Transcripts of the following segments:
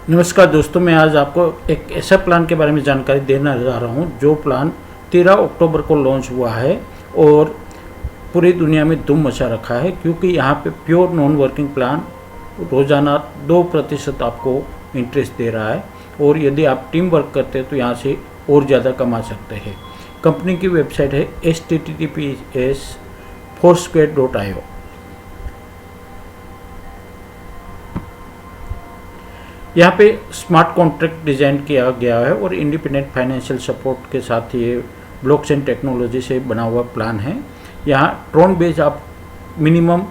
नमस्कार दोस्तों, मैं आज आपको एक ऐसा प्लान के बारे में जानकारी देना जा रहा हूं जो प्लान 13 अक्टूबर को लॉन्च हुआ है और पूरी दुनिया में धूम मचा रखा है, क्योंकि यहां पे प्योर नॉन वर्किंग प्लान रोज़ाना 2% आपको इंटरेस्ट दे रहा है और यदि आप टीम वर्क करते हैं तो यहां से और ज़्यादा कमा सकते हैं। कंपनी की वेबसाइट है https://foursquare.io। यहाँ पे स्मार्ट कॉन्ट्रैक्ट डिज़ाइन किया गया है और इंडिपेंडेंट फाइनेंशियल सपोर्ट के साथ ये ब्लॉकचेन टेक्नोलॉजी से बना हुआ प्लान है। यहाँ ट्रोन बेस आप मिनिमम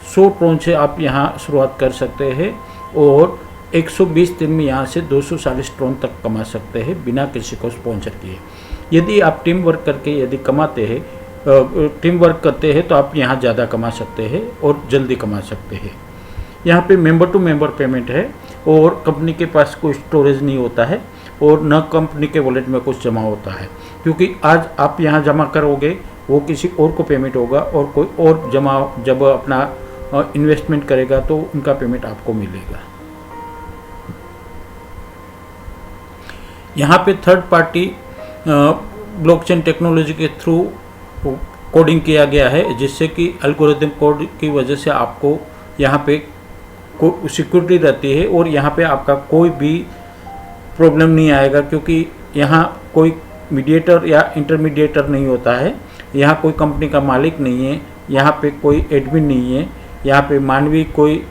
100 ट्रोन से आप यहाँ शुरुआत कर सकते हैं और 120 दिन में यहाँ से 240 ट्रोन तक कमा सकते हैं बिना किसी को स्पॉन्सर किए। यदि आप टीम वर्क करके यदि कमाते हैं टीम वर्क करते हैं तो आप यहाँ ज़्यादा कमा सकते हैं और जल्दी कमा सकते हैं। यहाँ पे मेंबर टू मेंबर पेमेंट है और कंपनी के पास कोई स्टोरेज नहीं होता है और न कंपनी के वॉलेट में कुछ जमा होता है, क्योंकि आज आप यहाँ जमा करोगे वो किसी और को पेमेंट होगा और कोई और जमा जब अपना इन्वेस्टमेंट करेगा तो उनका पेमेंट आपको मिलेगा। यहाँ पे थर्ड पार्टी ब्लॉकचेन टेक्नोलॉजी के थ्रू कोडिंग किया गया है, जिससे कि एल्गोरिथम कोड की वजह से आपको यहाँ पे को सिक्योरिटी रहती है और यहाँ पे आपका कोई भी प्रॉब्लम नहीं आएगा, क्योंकि यहाँ कोई मीडिएटर या इंटरमीडिएटर नहीं होता है। यहाँ कोई कंपनी का मालिक नहीं है, यहाँ पे कोई एडमिन नहीं है, यहाँ पे मानवीय कोई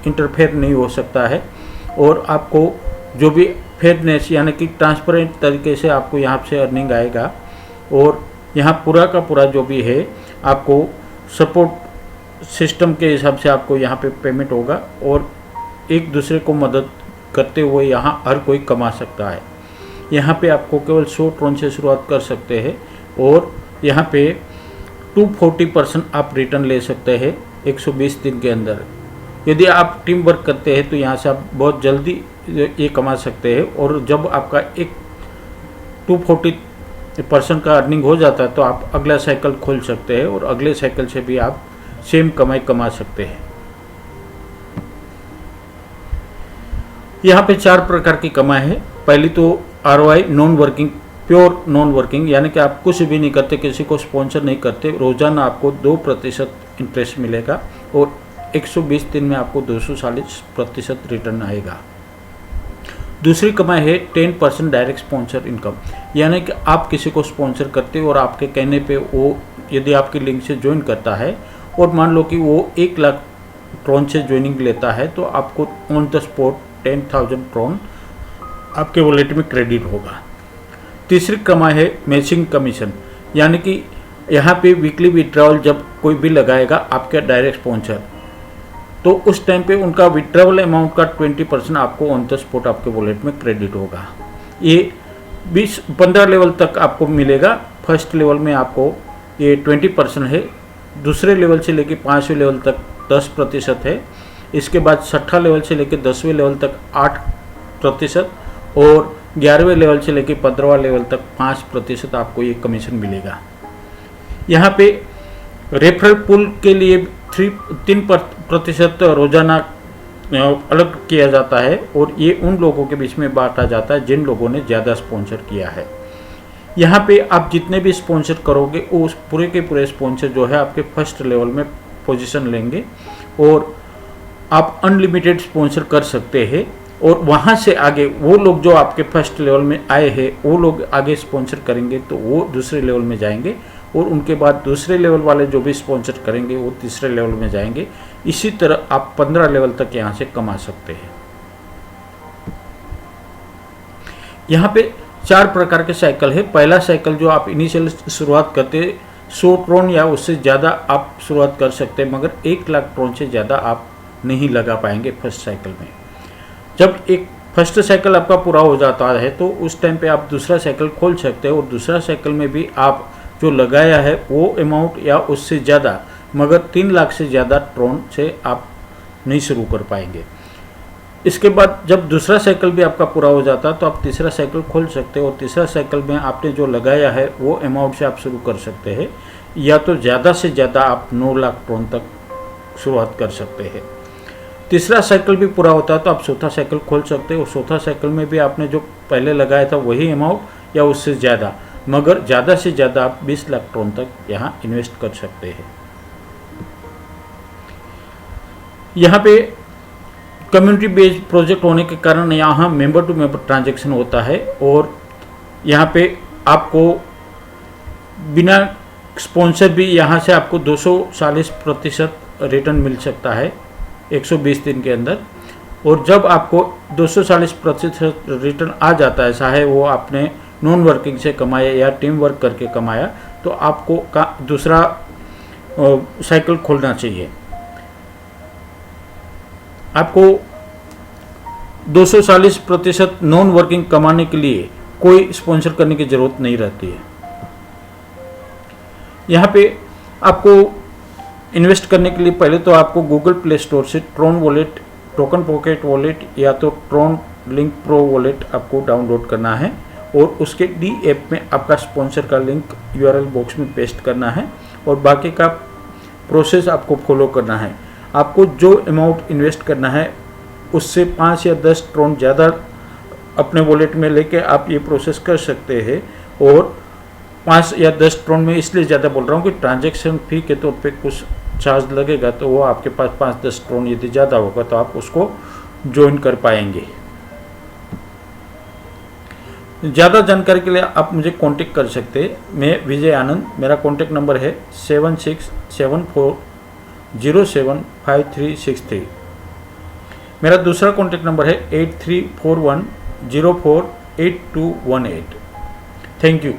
इंटरफेयर नहीं हो सकता है और आपको जो भी फेयरनेस यानी कि ट्रांसपेरेंट तरीके से आपको यहाँ से अर्निंग आएगा और यहाँ पूरा का पूरा जो भी है आपको सपोर्ट सिस्टम के हिसाब से आपको यहाँ पे पेमेंट होगा और एक दूसरे को मदद करते हुए यहाँ हर कोई कमा सकता है। यहाँ पे आपको केवल 100 ट्रोन से शुरुआत कर सकते हैं और यहाँ पे 240% आप रिटर्न ले सकते हैं 120 दिन के अंदर। यदि आप टीम वर्क करते हैं तो यहाँ से आप बहुत जल्दी ये कमा सकते हैं और जब आपका एक 240% का अर्निंग हो जाता है तो आप अगला साइकिल खोल सकते हैं और अगले साइकिल से भी आप सेम कमाई कमा सकते हैं। यहाँ पे 4 प्रकार की कमाई है। पहली तो ROI non working, pure non working, यानी कि आप कुछ भी नहीं करते, किसी को स्पॉन्सर नहीं करते, रोजाना आपको 2% इंटरेस्ट मिलेगा और 120 दिन में आपको 240% रिटर्न आएगा। दूसरी कमाई है 10% डायरेक्ट स्पॉन्सर इनकम, यानी कि आप किसी को स्पॉन्सर करते हो और आपके कहने पे वो यदि आपकी लिंक से ज्वाइन करता है और मान लो कि वो 1 लाख ट्रोन से ज्वाइनिंग लेता है तो आपको ऑन द स्पॉट 10,000 ट्रोन आपके वॉलेट में क्रेडिट होगा। तीसरी कमाई है मैचिंग कमीशन, यानी कि यहाँ पे वीकली विड्रॉवल जब कोई भी लगाएगा आपका डायरेक्ट स्पॉन्सर तो उस टाइम पे उनका विड्रॉवल अमाउंट का 20% आपको ऑन द स्पॉट आपके वॉलेट में क्रेडिट होगा। ये 15 लेवल तक आपको मिलेगा। फर्स्ट लेवल में आपको ये 20% है, दूसरे लेवल से लेके 5वें लेवल तक 10% है, इसके बाद 6ठा लेवल से लेके 10वें लेवल तक 8% और 11वें लेवल से लेके 15वां लेवल तक 5% आपको ये कमीशन मिलेगा। यहाँ पे रेफरल पुल के लिए 3% रोजाना अलग किया जाता है और ये उन लोगों के बीच में बांटा जाता है जिन लोगों ने ज़्यादा स्पॉन्सर किया है। यहाँ पे आप जितने भी स्पॉन्सर करोगे उस पूरे के पूरे स्पॉन्सर जो है आपके फर्स्ट लेवल में पोजीशन लेंगे और आप अनलिमिटेड स्पॉन्सर कर सकते हैं और वहाँ से आगे वो लोग जो आपके फर्स्ट लेवल में आए हैं वो लोग आगे स्पॉन्सर करेंगे तो वो दूसरे लेवल में जाएंगे और उनके बाद दूसरे लेवल वाले जो भी स्पॉन्सर करेंगे वो तीसरे लेवल में जाएंगे। इसी तरह आप 15 लेवल तक यहाँ से कमा सकते हैं। यहाँ पे 4 प्रकार के साइकिल है। पहला साइकिल जो आप इनिशियल शुरुआत करते 100 ट्रोन या उससे ज़्यादा आप शुरुआत कर सकते हैं, मगर 1 लाख ट्रोन से ज़्यादा आप नहीं लगा पाएंगे फर्स्ट साइकिल में। जब एक फर्स्ट साइकिल आपका पूरा हो जाता है तो उस टाइम पे आप दूसरा साइकिल खोल सकते हैं और दूसरा साइकिल में भी आप जो लगाया है वो अमाउंट या उससे ज़्यादा, मगर 3 लाख से ज़्यादा ट्रोन से आप नहीं शुरू कर पाएंगे। इसके बाद जब दूसरा साइकिल भी आपका पूरा हो जाता है तो आप तीसरा साइकिल खोल सकते हो और तीसरा साइकिल में आपने जो लगाया है वो अमाउंट से आप शुरू कर सकते हैं, या तो ज़्यादा से ज़्यादा आप 9 लाख ट्रोन तक शुरुआत कर सकते हैं। तीसरा साइकिल भी पूरा होता है तो आप चौथा साइकिल खोल सकते हो। चौथा साइकिल में भी आपने जो पहले लगाया था वही अमाउंट या उससे ज़्यादा, मगर ज़्यादा से ज़्यादा आप 20 लाख ट्रोन तक यहाँ इन्वेस्ट कर सकते हैं। यहाँ पे कम्युनिटी बेस्ड प्रोजेक्ट होने के कारण यहाँ मेंबर टू मेंबर ट्रांजैक्शन होता है और यहाँ पे आपको बिना स्पॉन्सर भी यहाँ से आपको 240% रिटर्न मिल सकता है 120 दिन के अंदर। और जब आपको 240% रिटर्न आ जाता है, चाहे वो आपने नॉन वर्किंग से कमाया या टीम वर्क करके कमाया, तो आपको दूसरा साइकिल खोलना चाहिए। आपको 240% नॉन वर्किंग कमाने के लिए कोई स्पॉन्सर करने की ज़रूरत नहीं रहती है। यहाँ पे आपको इन्वेस्ट करने के लिए पहले तो आपको गूगल प्ले स्टोर से Tron wallet, token pocket wallet या तो ट्रोन लिंक प्रो वॉलेट आपको डाउनलोड करना है और उसके डी ऐप में आपका स्पॉन्सर का लिंक यूआरएल बॉक्स में पेस्ट करना है और बाकी का प्रोसेस आपको फॉलो करना है। आपको जो अमाउंट इन्वेस्ट करना है उससे 5 या 10 ट्रोन ज़्यादा अपने वॉलेट में लेके आप ये प्रोसेस कर सकते हैं। और 5 या 10 ट्रोन में इसलिए ज़्यादा बोल रहा हूँ कि ट्रांजैक्शन फी के तौर पे कुछ चार्ज लगेगा, तो वो आपके पास 5-10 ट्रोन यदि ज़्यादा होगा तो आप उसको ज्वाइन कर पाएंगे। ज़्यादा जानकारी के लिए आप मुझे कांटेक्ट कर सकते हैं। मैं विजय आनंद, मेरा कांटेक्ट नंबर है 7674075363। मेरा दूसरा कांटेक्ट नंबर है 8341048218। Thank you.